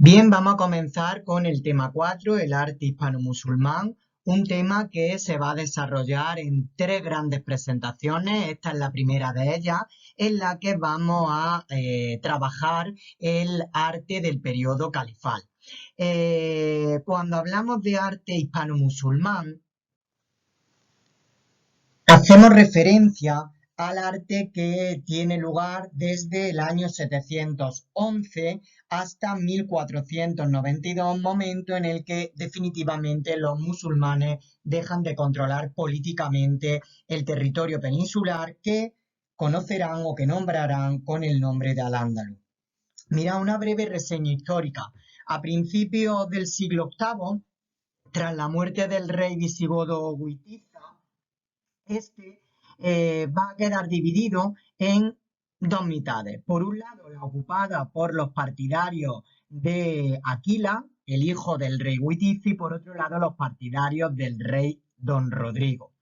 Bien, vamos a comenzar con el tema 4, el arte hispano-musulmán, un tema que se va a desarrollar en tres grandes presentaciones. Esta es la primera de ellas, en la que vamos a trabajar el arte del periodo califal. Cuando hablamos de arte hispano-musulmán, hacemos referencia al arte que tiene lugar desde el año 711 hasta 1492, momento en el que definitivamente los musulmanes dejan de controlar políticamente el territorio peninsular que conocerán o que nombrarán con el nombre de Al-Ándalus. Mira, una breve reseña histórica. A principios del siglo VIII, tras la muerte del rey visigodo Witiza, va a quedar dividido en dos mitades. Por un lado, la ocupada por los partidarios de Aquila, el hijo del rey Witiza, y por otro lado, los partidarios del rey Don Rodrigo.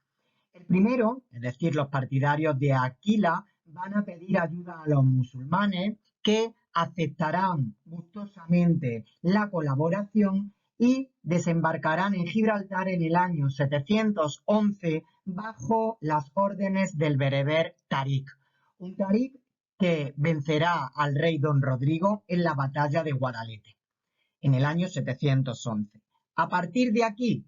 El primero, es decir, los partidarios de Aquila, van a pedir ayuda a los musulmanes que aceptarán gustosamente la colaboración y desembarcarán en Gibraltar en el año 711 bajo las órdenes del bereber Tarik, un Tarik que vencerá al rey Don Rodrigo en la batalla de Guadalete en el año 711. A partir de aquí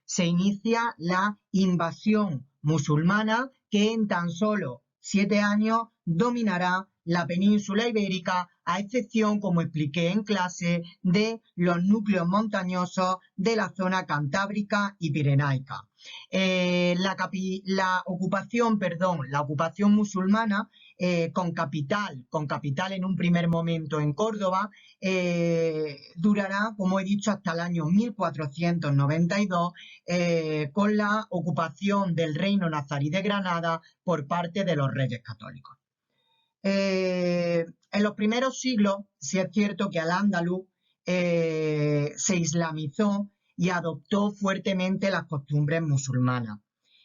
se inicia la invasión musulmana que en tan solo 7 años dominará la península ibérica, a excepción, como expliqué en clase, de los núcleos montañosos de la zona cantábrica y pirenaica. La ocupación musulmana con capital en un primer momento en Córdoba, durará, como he dicho, hasta el año 1492, con la ocupación del reino nazarí de Granada por parte de los reyes católicos. En los primeros siglos, sí es cierto que Al-Ándalus se islamizó y adoptó fuertemente las costumbres musulmanas.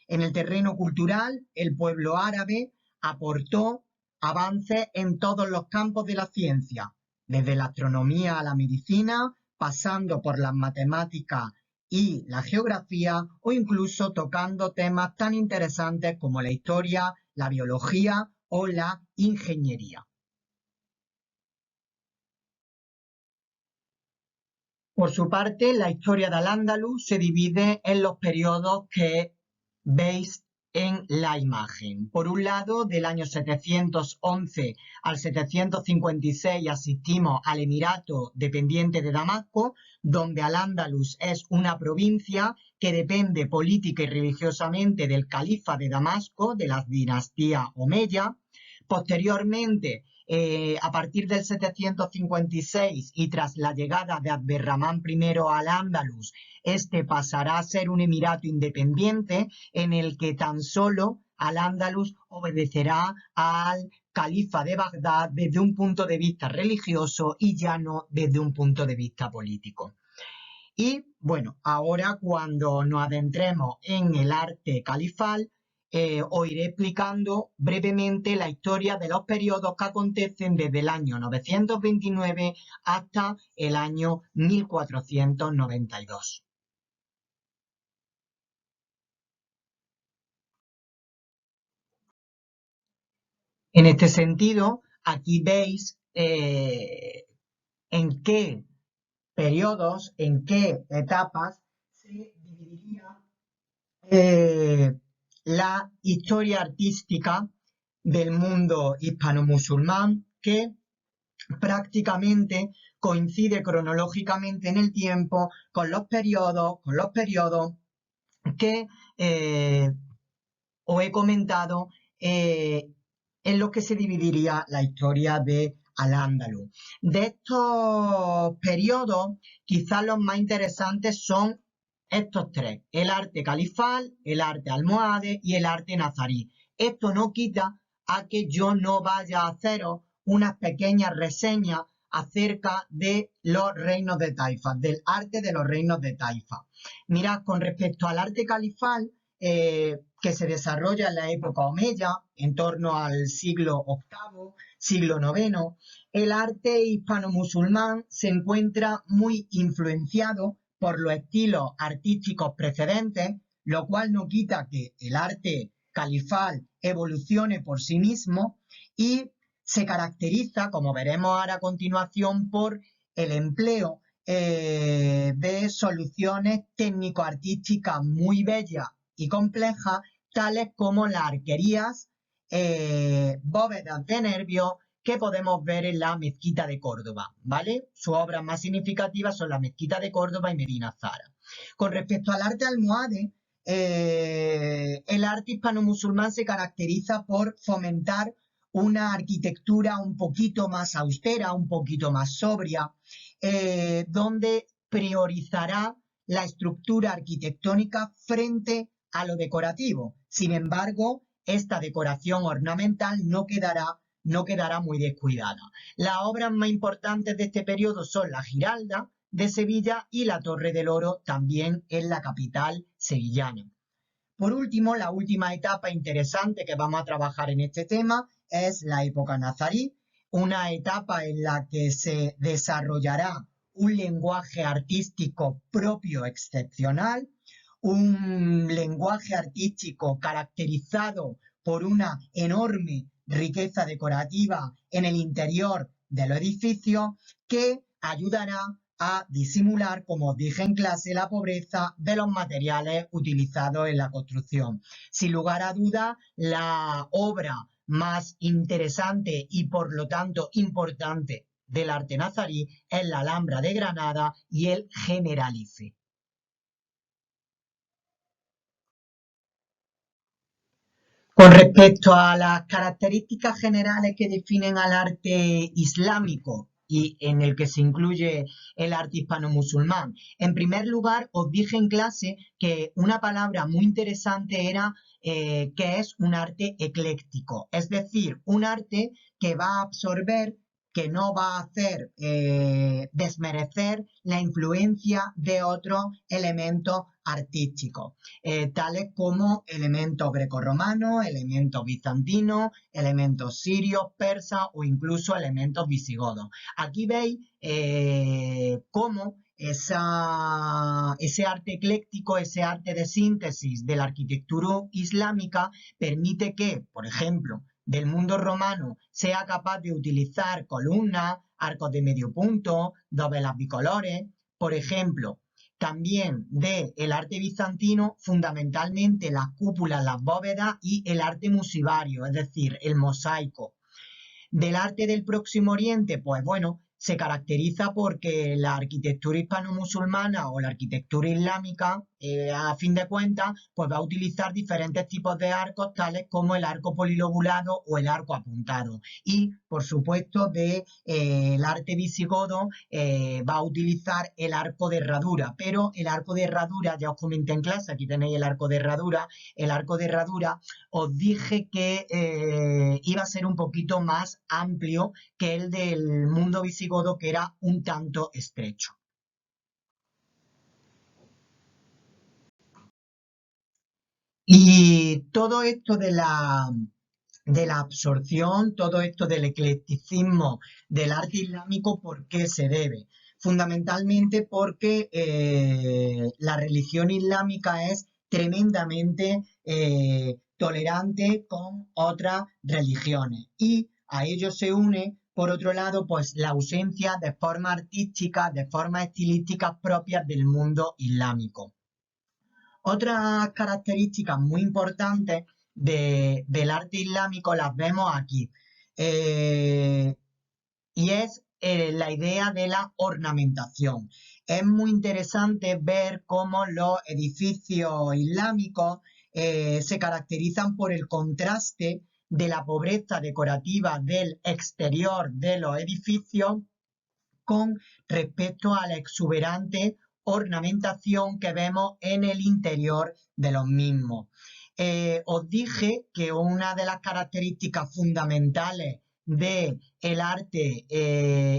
En el terreno cultural, el pueblo árabe aportó avances en todos los campos de la ciencia, desde la astronomía a la medicina, pasando por las matemáticas y la geografía, o incluso tocando temas tan interesantes como la historia, la biología o la ingeniería. Por su parte, la historia de Al-Ándalus se divide en los periodos que veis en la imagen. Por un lado, del año 711 al 756 asistimos al Emirato dependiente de Damasco, donde Al-Ándalus es una provincia que depende política y religiosamente del califa de Damasco, de la dinastía Omeya. Posteriormente, a partir del 756 y tras la llegada de Abderramán I al Andalus, este pasará a ser un emirato independiente en el que tan solo Al-Ándalus obedecerá al califa de Bagdad desde un punto de vista religioso y ya no desde un punto de vista político. Y bueno, ahora cuando nos adentremos en el arte califal, os iré explicando brevemente la historia de los periodos que acontecen desde el año 929 hasta el año 1492. En este sentido, aquí veis en qué periodos, en qué etapas se dividiría la historia artística del mundo hispano-musulmán, que prácticamente coincide cronológicamente en el tiempo con los periodos que os he comentado, en los que se dividiría la historia de Al-Ándalus. De estos periodos, quizás los más interesantes son estos tres: el arte califal, el arte almohade y el arte nazarí. Esto no quita a que yo no vaya a haceros unas pequeñas reseñas acerca de los reinos de Taifa, del arte de los reinos de Taifa. Mirad, con respecto al arte califal, que se desarrolla en la época omeya, en torno al siglo VIII, siglo IX, El arte hispano-musulmán se encuentra muy influenciado por los estilos artísticos precedentes, lo cual no quita que el arte califal evolucione por sí mismo y se caracteriza, como veremos ahora a continuación, por el empleo de soluciones técnico-artísticas muy bellas y complejas, tales como las arquerías, bóvedas de nervios, que podemos ver en la Mezquita de Córdoba, ¿vale? Sus obras más significativas son la Mezquita de Córdoba y Medina Zara. Con respecto al arte almohade, el arte hispano-musulmán se caracteriza por fomentar una arquitectura un poquito más austera, un poquito más sobria, donde priorizará la estructura arquitectónica frente a lo decorativo. Sin embargo, esta decoración ornamental no quedará muy descuidada. Las obras más importantes de este periodo son la Giralda de Sevilla y la Torre del Oro, también en la capital sevillana. Por último, la última etapa interesante que vamos a trabajar en este tema es la época nazarí, una etapa en la que se desarrollará un lenguaje artístico propio excepcional, un lenguaje artístico caracterizado por una enorme riqueza decorativa en el interior de los edificios que ayudará a disimular, como os dije en clase, la pobreza de los materiales utilizados en la construcción. Sin lugar a duda, la obra más interesante y por lo tanto importante del arte nazarí es la Alhambra de Granada y el Generalife. Con respecto a las características generales que definen al arte islámico y en el que se incluye el arte hispano-musulmán, en primer lugar os dije en clase que una palabra muy interesante era que es un arte ecléctico, es decir, un arte que va a absorber, que no va a hacer desmerecer la influencia de otros elementos artísticos, tales como elementos grecorromanos, elementos bizantinos, elementos sirios, persas o incluso elementos visigodos. Aquí veis cómo ese arte ecléctico, ese arte de síntesis de la arquitectura islámica permite que, por ejemplo, del mundo romano sea capaz de utilizar columnas, arcos de medio punto, dovelas bicolores, por ejemplo, también del arte bizantino, fundamentalmente las cúpulas, las bóvedas y el arte musivario, es decir, el mosaico. Del arte del Próximo Oriente, pues bueno, se caracteriza porque la arquitectura hispano-musulmana o la arquitectura islámica, a fin de cuentas, pues va a utilizar diferentes tipos de arcos, tales como el arco polilobulado o el arco apuntado. Y, por supuesto, el arte visigodo va a utilizar el arco de herradura, pero el arco de herradura, ya os comenté en clase, aquí tenéis el arco de herradura, os dije que iba a ser un poquito más amplio que el del mundo visigodo, que era un tanto estrecho. Y todo esto de la absorción, todo esto del eclecticismo del arte islámico, ¿por qué se debe? Fundamentalmente porque la religión islámica es tremendamente tolerante con otras religiones y a ello se une, por otro lado, pues la ausencia de formas artísticas, de formas estilísticas propias del mundo islámico. Otras características muy importantes del arte islámico las vemos aquí. Y es la idea de la ornamentación. Es muy interesante ver cómo los edificios islámicos se caracterizan por el contraste de la pobreza decorativa del exterior de los edificios con respecto a la exuberante ornamentación que vemos en el interior de los mismos. Os dije que una de las características fundamentales del arte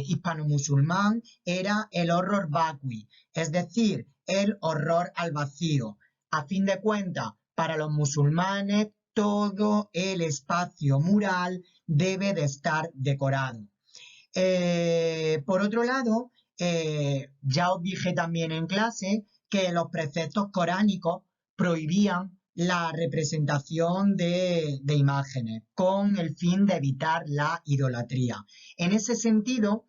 hispano-musulmán era el horror vacui, es decir, el horror al vacío. A fin de cuentas, para los musulmanes, todo el espacio mural debe de estar decorado. Por otro lado, ya os dije también en clase que los preceptos coránicos prohibían la representación de imágenes con el fin de evitar la idolatría. En ese sentido,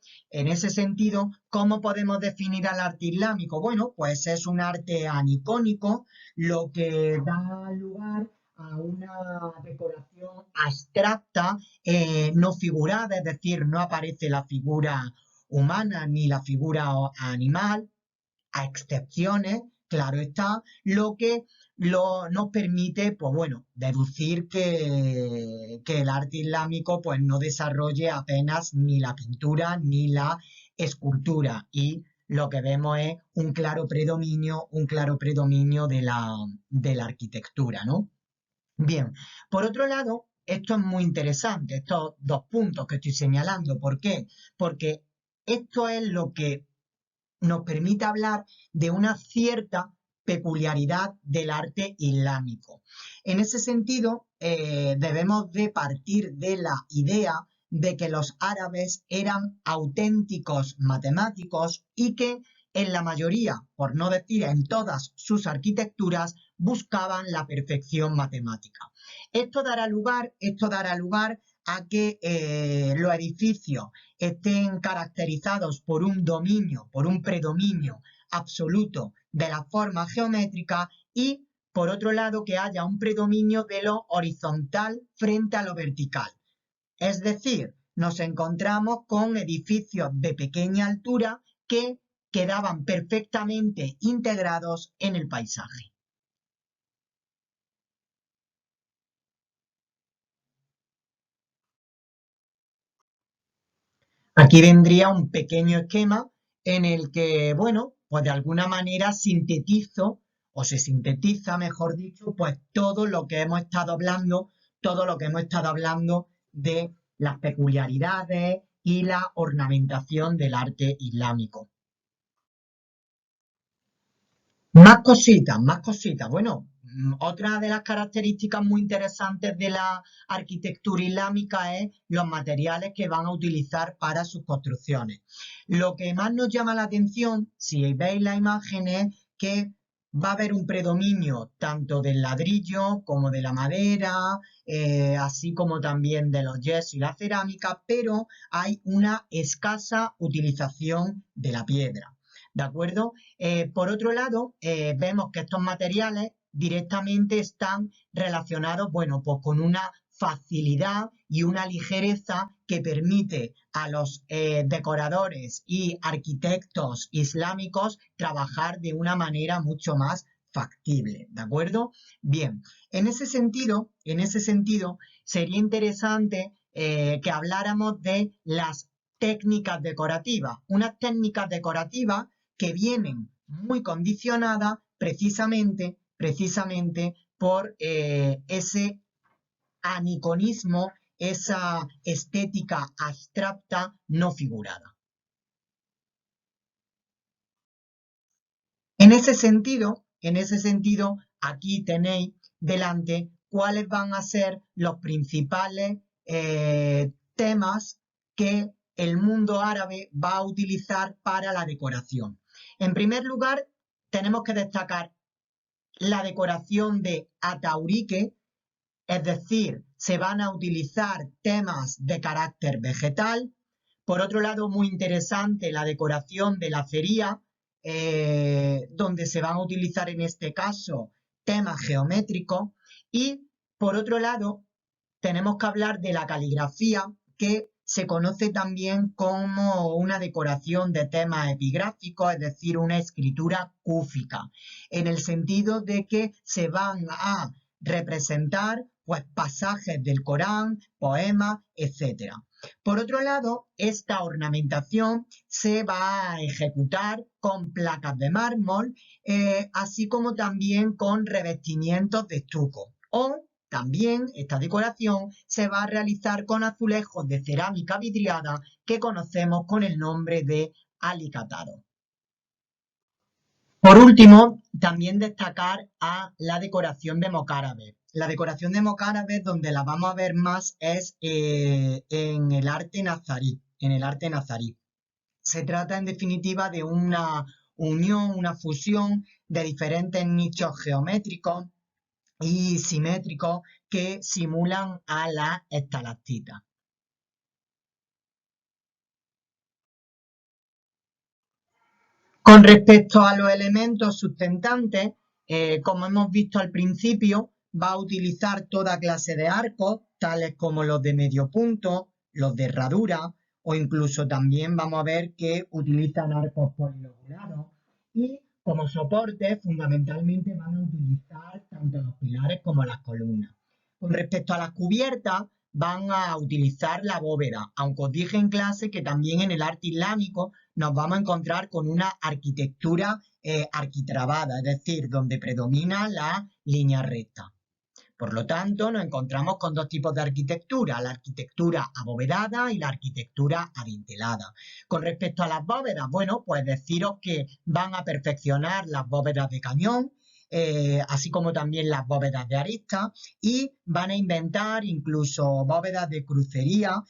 ¿cómo podemos definir al arte islámico? Bueno, pues es un arte anicónico, lo que da lugar a una decoración abstracta, no figurada, es decir, no aparece la figura humana ni la figura animal, a excepciones, claro está, lo que nos permite, pues bueno, deducir que el arte islámico pues no desarrolle apenas ni la pintura ni la escultura y lo que vemos es un claro predominio de la arquitectura, ¿no? Bien, por otro lado, esto es muy interesante, estos dos puntos que estoy señalando. ¿Por qué? Porque esto es lo que nos permite hablar de una cierta peculiaridad del arte islámico. En ese sentido, debemos de partir de la idea de que los árabes eran auténticos matemáticos y que en la mayoría, por no decir en todas sus arquitecturas, buscaban la perfección matemática. Esto dará lugar a que los edificios estén caracterizados por un dominio, por un predominio absoluto de la forma geométrica y, por otro lado, que haya un predominio de lo horizontal frente a lo vertical. Es decir, nos encontramos con edificios de pequeña altura que quedaban perfectamente integrados en el paisaje. Aquí vendría un pequeño esquema en el que, bueno, pues de alguna manera sintetizo o se sintetiza, mejor dicho, pues todo lo que hemos estado hablando, todo lo que hemos estado hablando de las peculiaridades y la ornamentación del arte islámico. Más cositas, más cositas. Bueno, otra de las características muy interesantes de la arquitectura islámica es los materiales que van a utilizar para sus construcciones. Lo que más nos llama la atención, si veis la imagen, es que va a haber un predominio tanto del ladrillo como de la madera, así como también de los yesos y la cerámica, pero hay una escasa utilización de la piedra. ¿De acuerdo? Por otro lado, vemos que estos materiales directamente están relacionados, bueno, pues con una facilidad y una ligereza que permite a los decoradores y arquitectos islámicos trabajar de una manera mucho más factible, ¿de acuerdo? Bien, en ese sentido, sería interesante que habláramos de las técnicas decorativas, unas técnicas decorativas que vienen muy condicionadas precisamente por ese aniconismo, esa estética abstracta no figurada. En ese sentido, aquí tenéis delante cuáles van a ser los principales temas que el mundo árabe va a utilizar para la decoración. En primer lugar, tenemos que destacar la decoración de ataurique, es decir, se van a utilizar temas de carácter vegetal. Por otro lado, muy interesante la decoración de la cería, donde se van a utilizar en este caso temas geométricos. Y por otro lado, tenemos que hablar de la caligrafía, que se conoce también como una decoración de temas epigráficos, es decir, una escritura cúfica, en el sentido de que se van a representar pues, pasajes del Corán, poemas, etc. Por otro lado, esta ornamentación se va a ejecutar con placas de mármol, así como también con revestimientos de estuco. O también esta decoración se va a realizar con azulejos de cerámica vidriada que conocemos con el nombre de alicatado. Por último, también destacar a la decoración de mocárabes. La decoración de mocárabes donde la vamos a ver más es en el arte nazarí, en el arte nazarí. Se trata, en definitiva, de una unión, una fusión de diferentes nichos geométricos y simétricos que simulan a las estalactitas. Con respecto a los elementos sustentantes, como hemos visto al principio, va a utilizar toda clase de arcos, tales como los de medio punto, los de herradura, o incluso también vamos a ver que utilizan arcos polilobulados. Y como soporte, fundamentalmente van a utilizar tanto los pilares como las columnas. Con respecto a las cubiertas, van a utilizar la bóveda, aunque os dije en clase que también en el arte islámico nos vamos a encontrar con una arquitectura arquitrabada, es decir, donde predomina la línea recta. Por lo tanto, nos encontramos con dos tipos de arquitectura, la arquitectura abovedada y la arquitectura adintelada. Con respecto a las bóvedas, bueno, pues deciros que van a perfeccionar las bóvedas de cañón, así como también las bóvedas de arista, y van a inventar incluso bóvedas de crucería,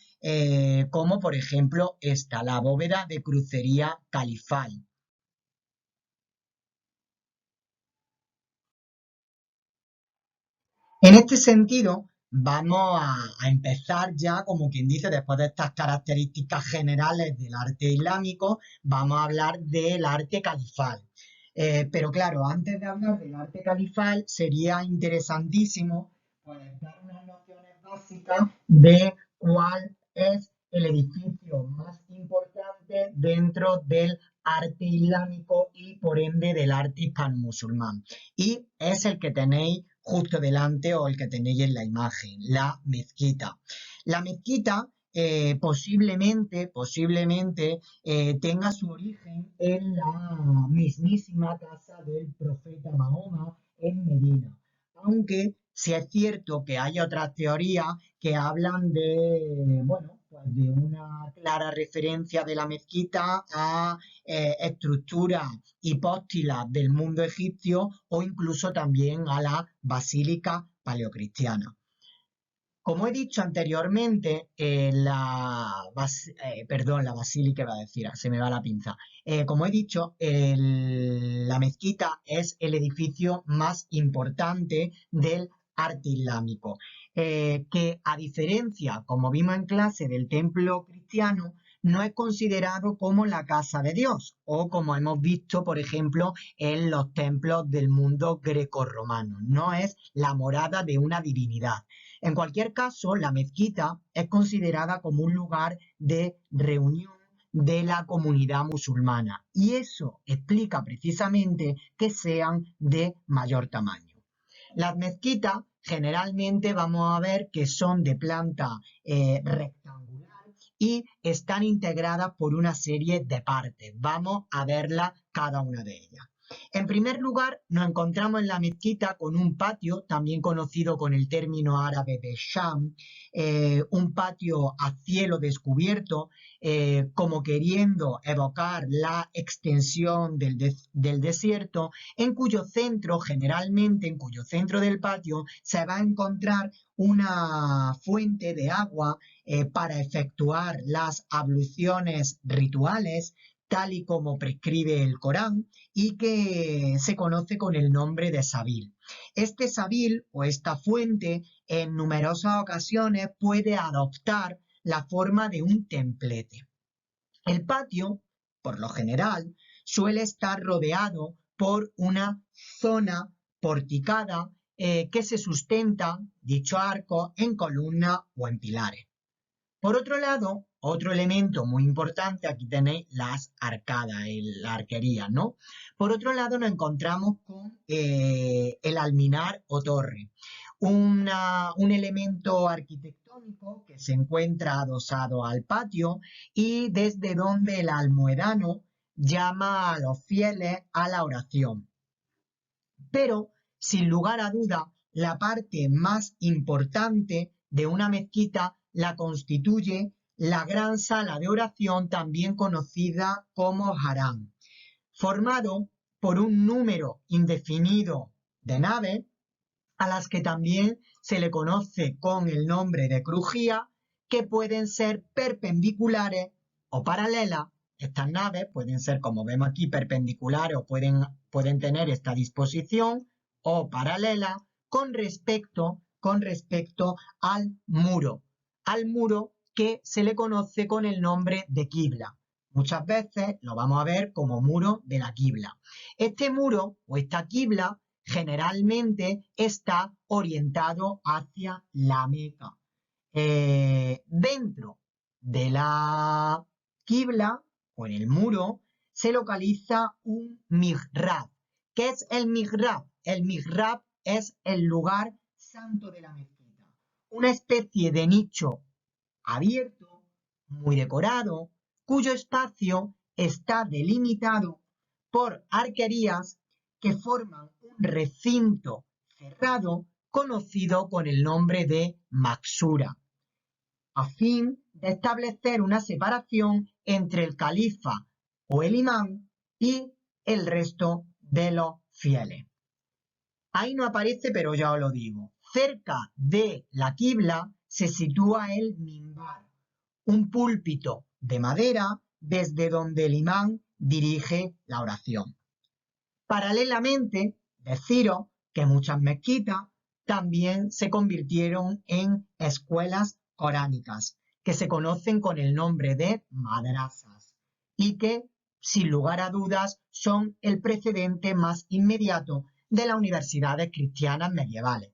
como por ejemplo esta, la bóveda de crucería califal. En este sentido, vamos a empezar ya, como quien dice, después de estas características generales del arte islámico, vamos a hablar del arte califal. Pero claro, antes de hablar del arte califal, sería interesantísimo pues, dar unas nociones básicas de cuál es el edificio más importante dentro del arte islámico y por ende del arte hispano-musulmán. Y es el que tenéis justo delante o el que tenéis en la imagen, la mezquita. La mezquita posiblemente tenga su origen en la mismísima casa del profeta Mahoma en Medina. Aunque sí es cierto que hay otras teorías que hablan de, bueno, pues de una clara referencia de la mezquita a estructuras hipóstilas del mundo egipcio o incluso también a la basílica paleocristiana. Como he dicho anteriormente, la basílica iba a decir, se me va la pinza. Como he dicho, la mezquita es el edificio más importante del arte islámico, que a diferencia, como vimos en clase, del templo cristiano, no es considerado como la casa de Dios, o como hemos visto, por ejemplo, en los templos del mundo grecorromano. No es la morada de una divinidad. En cualquier caso, la mezquita es considerada como un lugar de reunión de la comunidad musulmana y eso explica precisamente que sean de mayor tamaño. Las mezquitas generalmente vamos a ver que son de planta rectangular y están integradas por una serie de partes. Vamos a verlas cada una de ellas. En primer lugar, nos encontramos en la mezquita con un patio, también conocido con el término árabe de Sham, un patio a cielo descubierto, como queriendo evocar la extensión del desierto, en cuyo centro, generalmente en cuyo centro del patio, se va a encontrar una fuente de agua para efectuar las abluciones rituales, tal y como prescribe el Corán, y que se conoce con el nombre de Sabil. Este Sabil o esta fuente en numerosas ocasiones puede adoptar la forma de un templete. El patio, por lo general, suele estar rodeado por una zona porticada que se sustenta, dicho arco, en columna o en pilares. Por otro lado, otro elemento muy importante, aquí tenéis las arcadas, la arquería, ¿no? Por otro lado, nos encontramos con el alminar o torre, un elemento arquitectónico que se encuentra adosado al patio y desde donde el almohadano llama a los fieles a la oración. Pero, sin lugar a duda, la parte más importante de una mezquita la constituye la gran sala de oración, también conocida como Haram, formado por un número indefinido de naves, a las que también se le conoce con el nombre de crujía, que pueden ser perpendiculares o paralelas. Estas naves pueden ser, como vemos aquí, perpendiculares o pueden tener esta disposición o paralelas con respecto al muro que se le conoce con el nombre de quibla. Muchas veces lo vamos a ver como muro de la quibla. Este muro o esta quibla generalmente está orientado hacia la Meca. Dentro de la quibla o en el muro se localiza un mihrab. ¿Qué es el mihrab? El mihrab es el lugar santo de la mezquita. Una especie de nicho abierto, muy decorado, cuyo espacio está delimitado por arquerías que forman un recinto cerrado conocido con el nombre de Maksura, a fin de establecer una separación entre el califa o el imán y el resto de los fieles. Ahí no aparece, pero ya os lo digo. Cerca de la quibla se sitúa el mimbar, un púlpito de madera desde donde el imán dirige la oración. Paralelamente, deciros que muchas mezquitas también se convirtieron en escuelas coránicas, que se conocen con el nombre de madrasas y que, sin lugar a dudas, son el precedente más inmediato de las universidades cristianas medievales.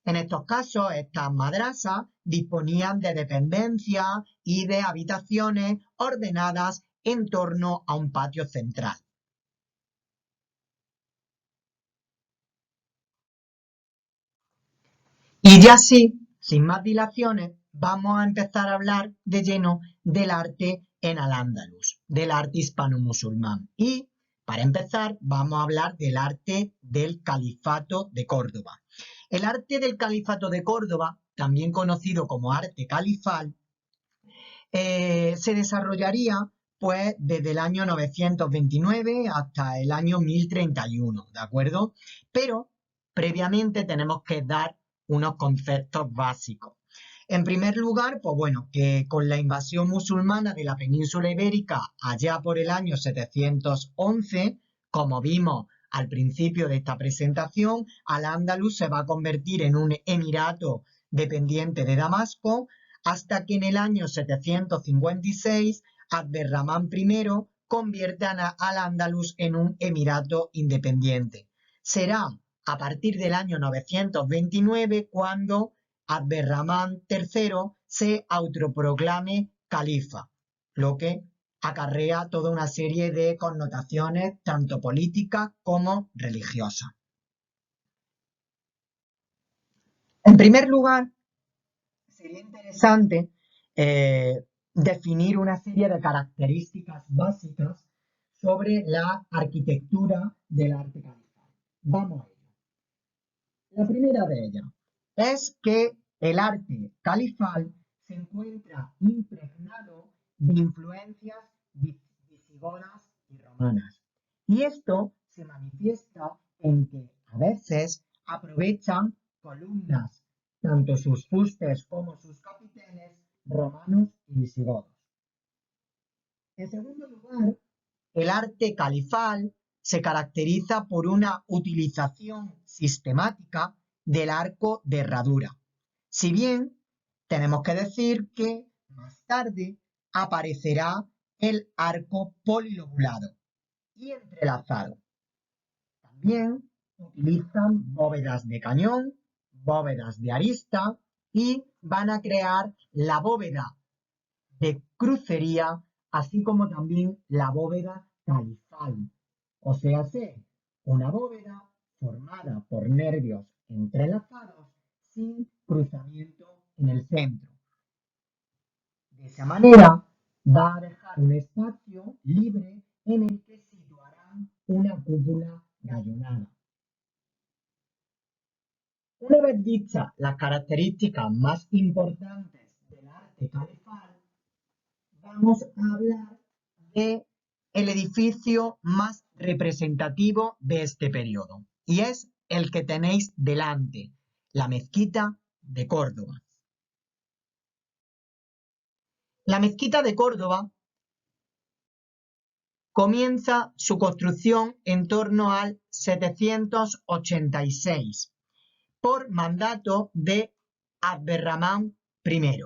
En estos casos, estas madrasas disponían de dependencias y de habitaciones ordenadas en torno a un patio central. Y ya sí, sin más dilaciones, vamos a empezar a hablar de lleno del arte en Al-Ándalus, del arte hispano-musulmán. Y para empezar, vamos a hablar del arte del Califato de Córdoba. El arte del Califato de Córdoba, también conocido como arte califal, se desarrollaría pues desde el año 929 hasta el año 1031, ¿de acuerdo? Pero previamente tenemos que dar unos conceptos básicos. En primer lugar, pues bueno, que con la invasión musulmana de la península ibérica allá por el año 711, como vimos al principio de esta presentación, Al-Ándalus se va a convertir en un emirato dependiente de Damasco, hasta que en el año 756 Abderramán I convierte a Al-Ándalus en un emirato independiente. Será a partir del año 929 cuando Abderramán III se autoproclame califa, lo que acarrea toda una serie de connotaciones tanto políticas como religiosas. En primer lugar, sería interesante definir una serie de características básicas sobre la arquitectura del arte califal. Vamos a ello. La primera de ellas es que el arte califal se encuentra impregnado de influencias visigodas y romanas. Y esto se manifiesta en que a veces aprovechan columnas, tanto sus fustes como sus capiteles, romanos y visigodos. En segundo lugar, el arte califal se caracteriza por una utilización sistemática del arco de herradura. Si bien tenemos que decir que más tarde aparecerá el arco polilobulado y entrelazado. También utilizan bóvedas de cañón, bóvedas de arista y van a crear la bóveda de crucería, así como también la bóveda califal, o sea, una bóveda formada por nervios entrelazados sin cruzamiento en el centro. De esa manera va a dejar un espacio libre en el que situarán una cúpula gallonada. Una vez dichas las características más importantes del arte califal, vamos a hablar de el edificio más representativo de este periodo, y es el que tenéis delante, la mezquita de Córdoba. La mezquita de Córdoba comienza su construcción en torno al 786 por mandato de Abderramán I,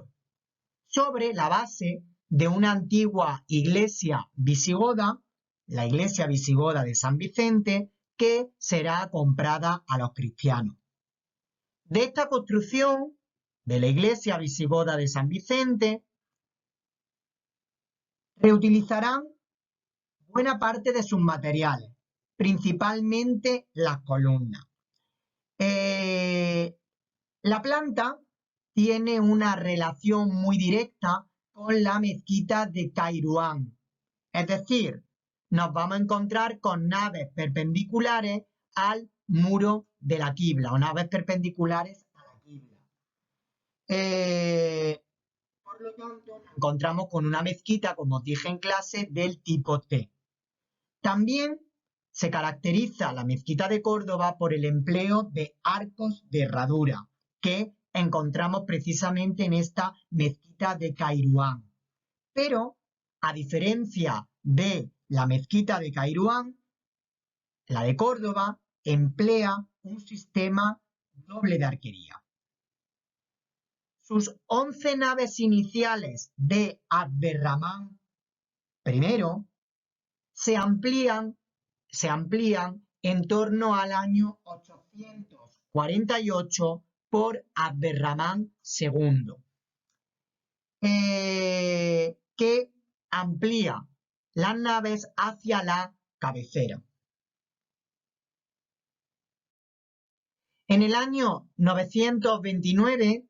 sobre la base de una antigua iglesia visigoda, la iglesia visigoda de San Vicente, que será comprada a los cristianos. De esta construcción de la iglesia visigoda de San Vicente, reutilizarán buena parte de sus materiales, principalmente las columnas. La planta tiene una relación muy directa con la mezquita de Kairouán. Es decir, nos vamos a encontrar con naves perpendiculares al muro de la quibla o naves perpendiculares a la quibla. Por lo tanto, nos encontramos con una mezquita, como dije en clase, del tipo T. También se caracteriza la mezquita de Córdoba por el empleo de arcos de herradura que encontramos precisamente en esta mezquita de Kairouán. Pero, a diferencia de la mezquita de Kairouán, la de Córdoba emplea un sistema doble de arquería. Sus 11 naves iniciales de Abderramán I se amplían en torno al año 848 por Abderramán II, que amplía las naves hacia la cabecera. En el año 929,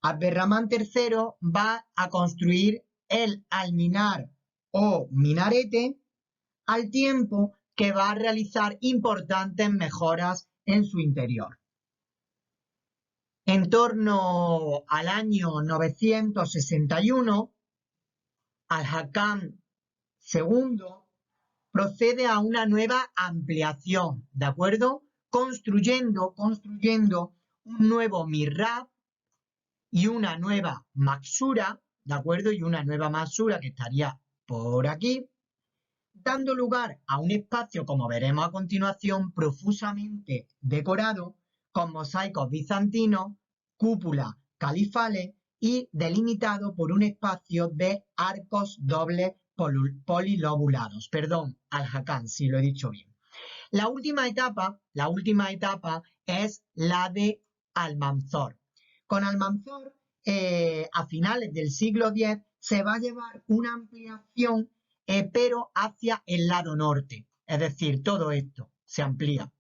Abderramán III va a construir el alminar o minarete, al tiempo que va a realizar importantes mejoras en su interior. En torno al año 961, Al-Hakam II procede a una nueva ampliación, ¿de acuerdo? Construyendo un nuevo mihrab y una nueva maksura, ¿de acuerdo? Y una nueva maksura que estaría por aquí, dando lugar a un espacio, como veremos a continuación, profusamente decorado con mosaicos bizantinos, cúpulas califales y delimitado por un espacio de arcos dobles polilobulados. Perdón, Al-Hakam, si lo he dicho bien. La última etapa es la de Almanzor. Con Almanzor, a finales del siglo X, se va a llevar una ampliación, pero hacia el lado norte. Es decir, todo esto se amplía.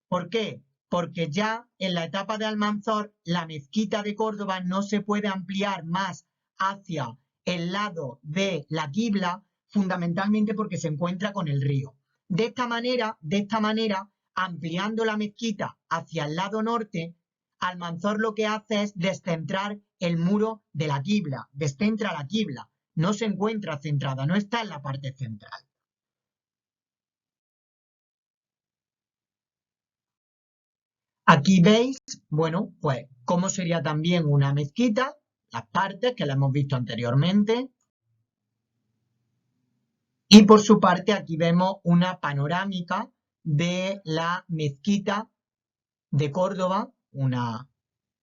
¿Por qué? Porque ya en la etapa de Almanzor, la mezquita de Córdoba no se puede ampliar más hacia el lado de la quibla, fundamentalmente porque se encuentra con el río. De esta manera, ampliando la mezquita hacia el lado norte, Almanzor lo que hace es descentrar el muro de la quibla, descentra la quibla, no se encuentra centrada, no está en la parte central. Aquí veis, bueno, pues cómo sería también una mezquita, las partes que la hemos visto anteriormente. Y por su parte aquí vemos una panorámica de la mezquita de Córdoba, una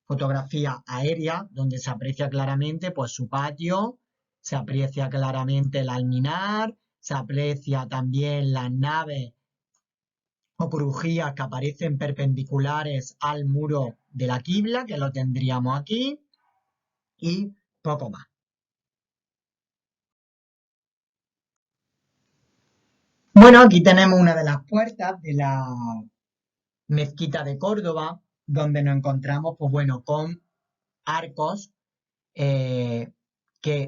fotografía aérea donde se aprecia claramente pues su patio, se aprecia claramente el alminar, se aprecia también las naves o crujías que aparecen perpendiculares al muro de la quibla, que lo tendríamos aquí, y poco más. Bueno, aquí tenemos una de las puertas de la mezquita de Córdoba, donde nos encontramos, pues bueno, con arcos que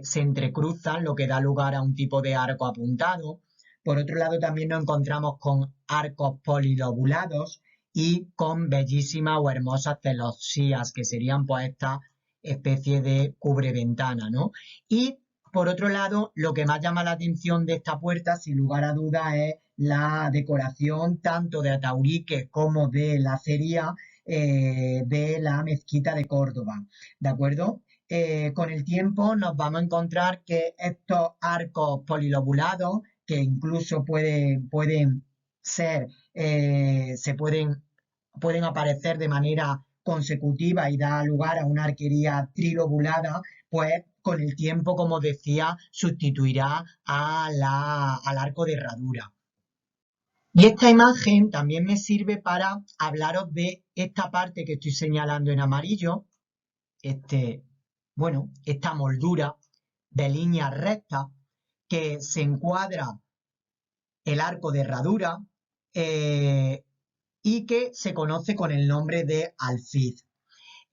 se entrecruzan, lo que da lugar a un tipo de arco apuntado. Por otro lado, también nos encontramos con arcos polilobulados y con bellísimas o hermosas celosías, que serían pues esta especie de cubreventana, ¿no? Y por otro lado, lo que más llama la atención de esta puerta, sin lugar a dudas, es la decoración tanto de atauriques como de lacería de la mezquita de Córdoba, ¿de acuerdo? Con el tiempo nos vamos a encontrar que estos arcos polilobulados que incluso pueden ser, pueden aparecer de manera consecutiva y da lugar a una arquería trilobulada, pues con el tiempo, como decía, sustituirá al arco de herradura. Y esta imagen también me sirve para hablaros de esta parte que estoy señalando en amarillo, esta moldura de líneas rectas que se encuadra el arco de herradura y que se conoce con el nombre de alfiz.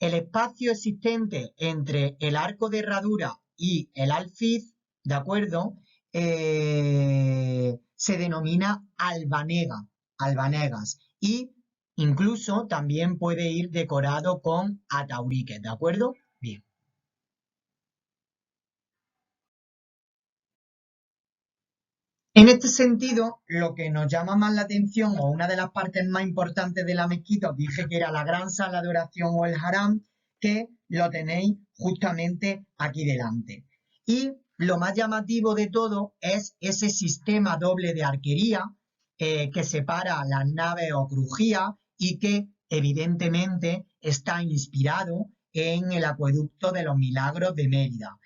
El espacio existente entre el arco de herradura y el alfiz, ¿de acuerdo? Se denomina albanegas, y incluso también puede ir decorado con atauriques, ¿de acuerdo? Bien. En este sentido, lo que nos llama más la atención, o una de las partes más importantes de la mezquita, os dije que era la gran sala de oración o el haram, que lo tenéis justamente aquí delante. Y lo más llamativo de todo es ese sistema doble de arquería que separa las naves o crujías y que evidentemente está inspirado en el acueducto de los Milagros de Mérida.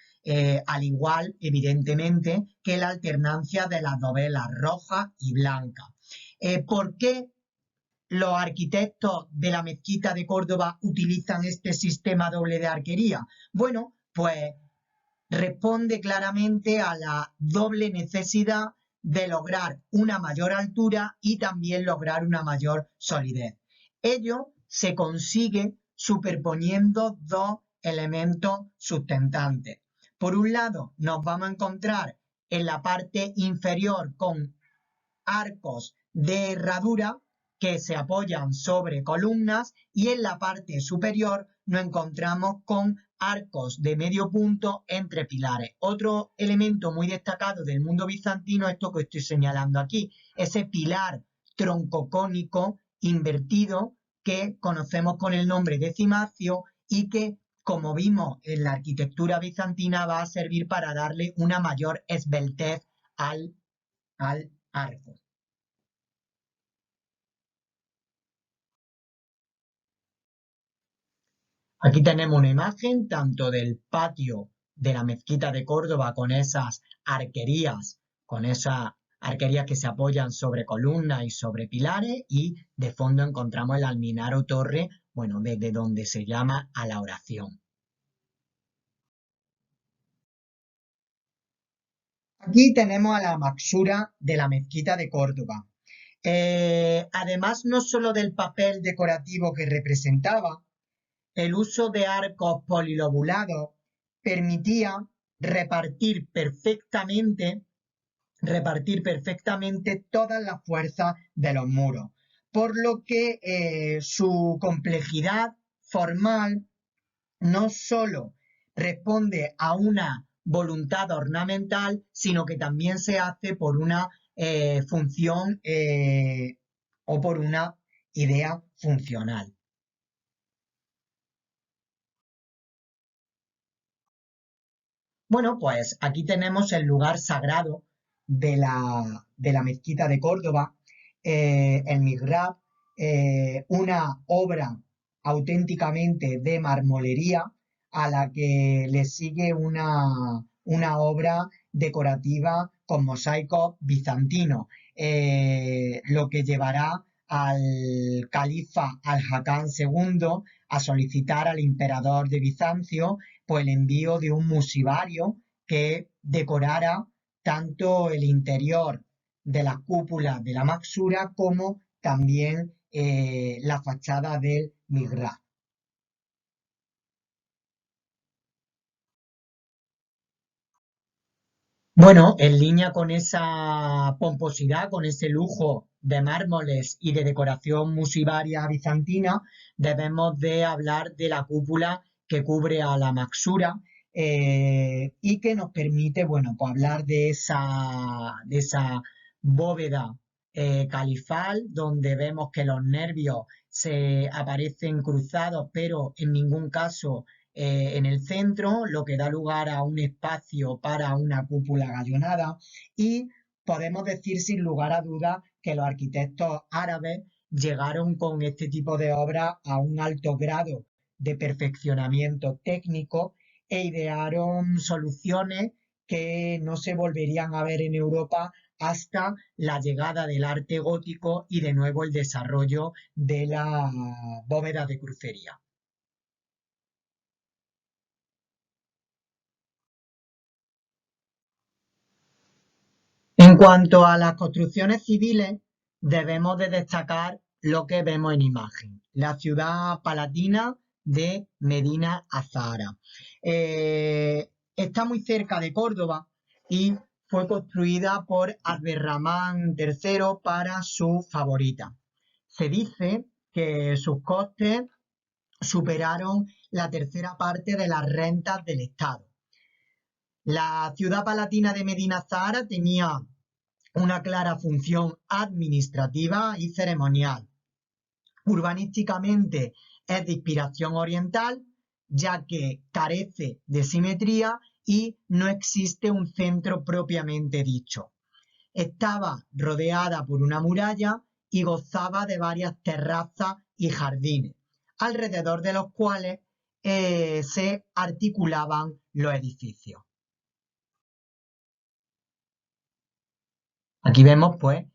Al igual, evidentemente, que la alternancia de las dovelas rojas y blancas. ¿Por qué los arquitectos de la mezquita de Córdoba utilizan este sistema doble de arquería? Bueno, pues responde claramente a la doble necesidad de lograr una mayor altura y también lograr una mayor solidez. Ello se consigue superponiendo dos elementos sustentantes. Por un lado, nos vamos a encontrar en la parte inferior con arcos de herradura que se apoyan sobre columnas, y en la parte superior nos encontramos con arcos de medio punto entre pilares. Otro elemento muy destacado del mundo bizantino es esto que estoy señalando aquí, ese pilar troncocónico invertido que conocemos con el nombre de cimacio y que, como vimos en la arquitectura bizantina, va a servir para darle una mayor esbeltez al arco. Aquí tenemos una imagen tanto del patio de la mezquita de Córdoba con esas arquerías que se apoyan sobre columnas y sobre pilares, y de fondo encontramos el alminar o torre, bueno, desde donde se llama a la oración. Aquí tenemos a la maxura de la mezquita de Córdoba. Además, no solo del papel decorativo que representaba, el uso de arcos polilobulados permitía repartir perfectamente todas las fuerzas de los muros, por lo que su complejidad formal no solo responde a una voluntad ornamental, sino que también se hace por una función o por una idea funcional. Bueno, pues aquí tenemos el lugar sagrado de la mezquita de Córdoba, el mihrab, una obra auténticamente de marmolería a la que le sigue una obra decorativa con mosaicos bizantinos, lo que llevará al califa Al-Hakam II a solicitar al emperador de Bizancio pues el envío de un musivario que decorara tanto el interior de las cúpulas de la maxura como también la fachada del mihrab. Bueno, en línea con esa pomposidad, con ese lujo de mármoles y de decoración musivaria bizantina, debemos de hablar de la cúpula que cubre a la maxura, y que nos permite, bueno, pues hablar de esa bóveda califal, donde vemos que los nervios se aparecen cruzados, pero en ningún caso en el centro, lo que da lugar a un espacio para una cúpula gallonada, y podemos decir sin lugar a dudas que los arquitectos árabes llegaron con este tipo de obras a un alto grado de perfeccionamiento técnico e idearon soluciones que no se volverían a ver en Europa hasta la llegada del arte gótico y de nuevo el desarrollo de la bóveda de crucería. En cuanto a las construcciones civiles, debemos de destacar lo que vemos en imagen, la ciudad palatina de Medina Azahara. Está muy cerca de Córdoba y fue construida por Abderramán III para su favorita. Se dice que sus costes superaron la tercera parte de las rentas del Estado. La ciudad palatina de Medina Zahara tenía una clara función administrativa y ceremonial. Urbanísticamente es de inspiración oriental, ya que carece de simetría y no existe un centro propiamente dicho. Estaba rodeada por una muralla y gozaba de varias terrazas y jardines, alrededor de los cuales se articulaban los edificios. Aquí vemos pues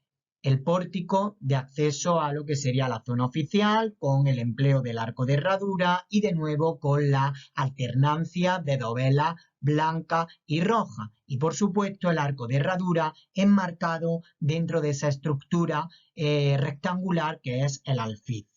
el pórtico de acceso a lo que sería la zona oficial con el empleo del arco de herradura y de nuevo con la alternancia de dovelas blanca y roja. Y por supuesto el arco de herradura enmarcado dentro de esa estructura rectangular que es el alfiz.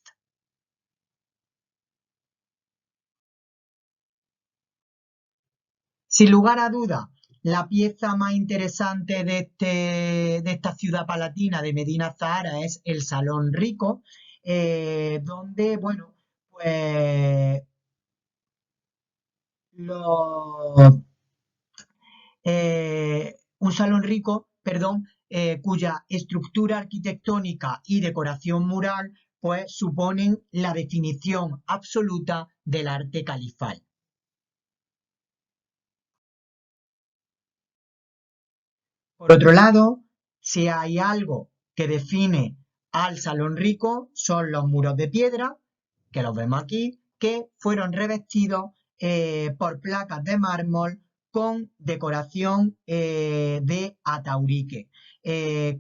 Sin lugar a dudas, la pieza más interesante de esta ciudad palatina de Medina Zahara es el Salón Rico, donde, bueno, pues los, un salón rico, perdón, cuya estructura arquitectónica y decoración mural pues suponen la definición absoluta del arte califal. Por otro lado, si hay algo que define al Salón Rico, son los muros de piedra, que los vemos aquí, que fueron revestidos por placas de mármol con decoración de ataurique,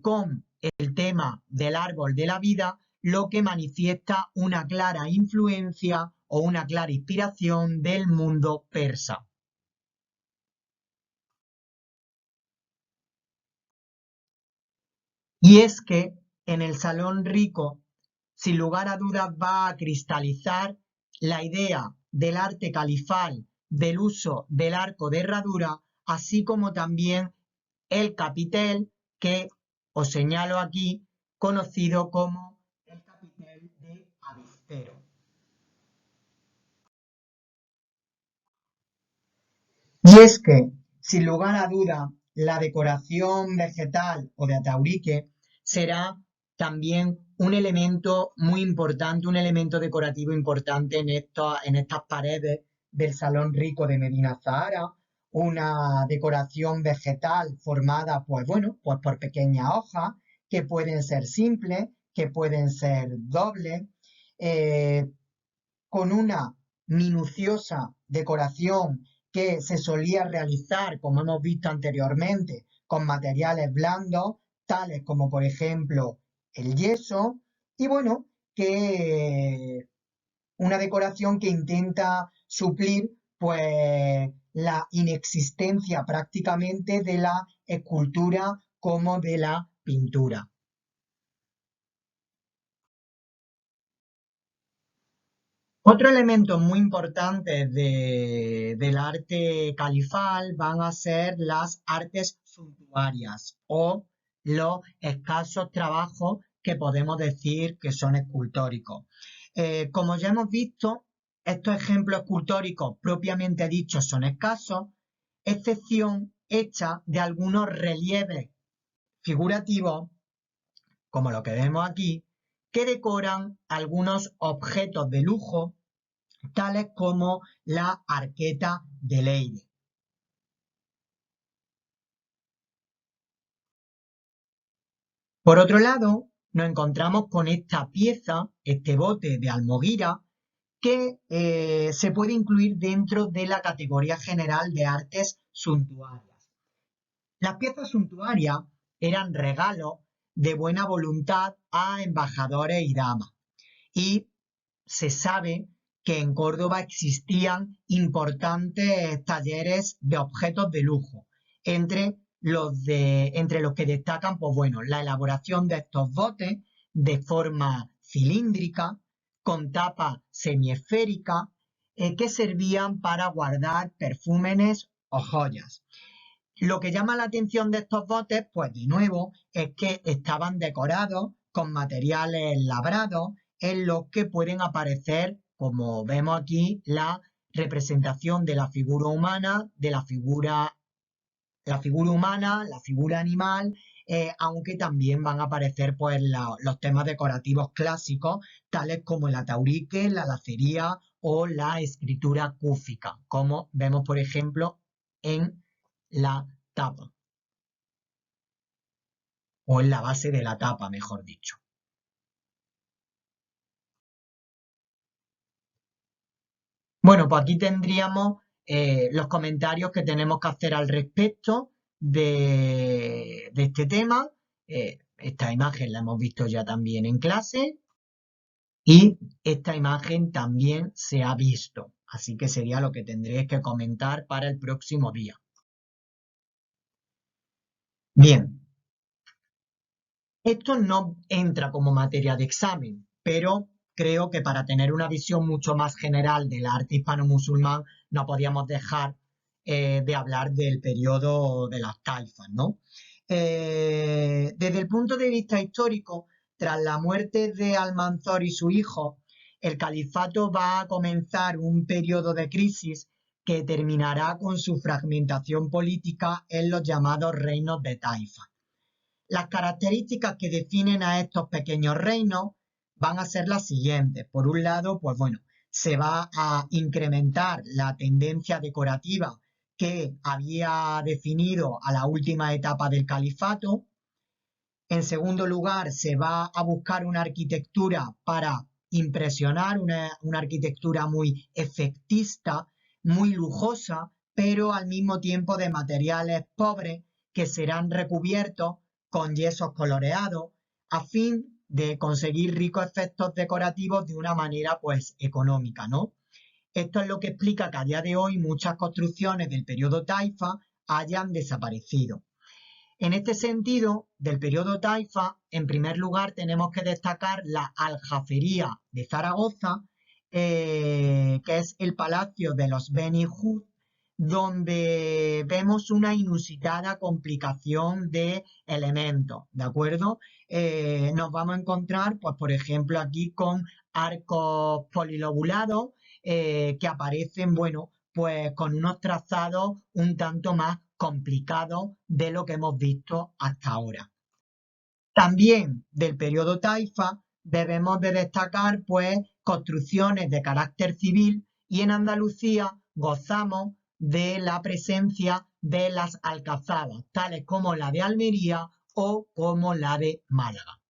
con el tema del árbol de la vida, lo que manifiesta una clara influencia o una clara inspiración del mundo persa. Y es que en el Salón Rico, sin lugar a dudas, va a cristalizar la idea del arte califal, del uso del arco de herradura, así como también el capitel que os señalo aquí, conocido como el capitel de Avistero. Y es que, sin lugar a duda, la decoración vegetal o de ataurique será también un elemento muy importante, un elemento decorativo importante en estas paredes del Salón Rico de Medina Zahara, una decoración vegetal formada, pues bueno, pues por pequeñas hojas que pueden ser simples, que pueden ser dobles, eh, con una minuciosa decoración que se solía realizar, como hemos visto anteriormente, con materiales blandos, tales como por ejemplo el yeso, y bueno, que una decoración que intenta suplir pues la inexistencia prácticamente de la escultura como de la pintura. Otro elemento muy importante del arte califal van a ser las artes suntuarias o los escasos trabajos que podemos decir que son escultóricos. Como ya hemos visto, estos ejemplos escultóricos propiamente dichos son escasos, excepción hecha de algunos relieves figurativos, como lo que vemos aquí, que decoran algunos objetos de lujo tales como la arqueta de Leyde. Por otro lado, nos encontramos con esta pieza, este bote de Almoguira, que se puede incluir dentro de la categoría general de artes suntuarias. Las piezas suntuarias eran regalos de buena voluntad a embajadores y damas. Y se sabe que en Córdoba existían importantes talleres de objetos de lujo, entre los que destacan, pues bueno, la elaboración de estos botes de forma cilíndrica, con tapa semiesférica, que servían para guardar perfúmenes o joyas. Lo que llama la atención de estos botes, pues de nuevo, es que estaban decorados con materiales labrados en los que pueden aparecer, como vemos aquí, la representación de la figura humana, la figura animal, aunque también van a aparecer pues, los temas decorativos clásicos, tales como el ataurique, la lacería o la escritura cúfica, como vemos, por ejemplo, en la tapa, o en la base de la tapa, mejor dicho. Bueno, pues aquí tendríamos los comentarios que tenemos que hacer al respecto de este tema. Esta imagen la hemos visto ya también en clase y esta imagen también se ha visto, así que sería lo que tendréis que comentar para el próximo día. Bien, esto no entra como materia de examen, pero creo que para tener una visión mucho más general del arte hispano-musulmán no podíamos dejar de hablar del periodo de las taifas, ¿no? Desde el punto de vista histórico, tras la muerte de Almanzor y su hijo, el califato va a comenzar un periodo de crisis que terminará con su fragmentación política en los llamados reinos de Taifa. Las características que definen a estos pequeños reinos van a ser las siguientes. Por un lado, pues bueno, se va a incrementar la tendencia decorativa que había definido a la última etapa del califato. En segundo lugar, se va a buscar una arquitectura para impresionar, una arquitectura muy efectista, muy lujosa, pero al mismo tiempo de materiales pobres que serán recubiertos con yesos coloreados a fin de conseguir ricos efectos decorativos de una manera pues económica, ¿no? Esto es lo que explica que a día de hoy muchas construcciones del periodo Taifa hayan desaparecido. En este sentido, del periodo Taifa, en primer lugar tenemos que destacar la Aljafería de Zaragoza, que es el palacio de los Beni Hud, donde vemos una inusitada complicación de elementos, ¿de acuerdo? Nos vamos a encontrar, pues por ejemplo, aquí con arcos polilobulados que aparecen, bueno, pues con unos trazados un tanto más complicados de lo que hemos visto hasta ahora. También del periodo Taifa debemos de destacar pues construcciones de carácter civil y en Andalucía gozamos de la presencia de las alcazadas, tales como la de Almería o como la de Málaga.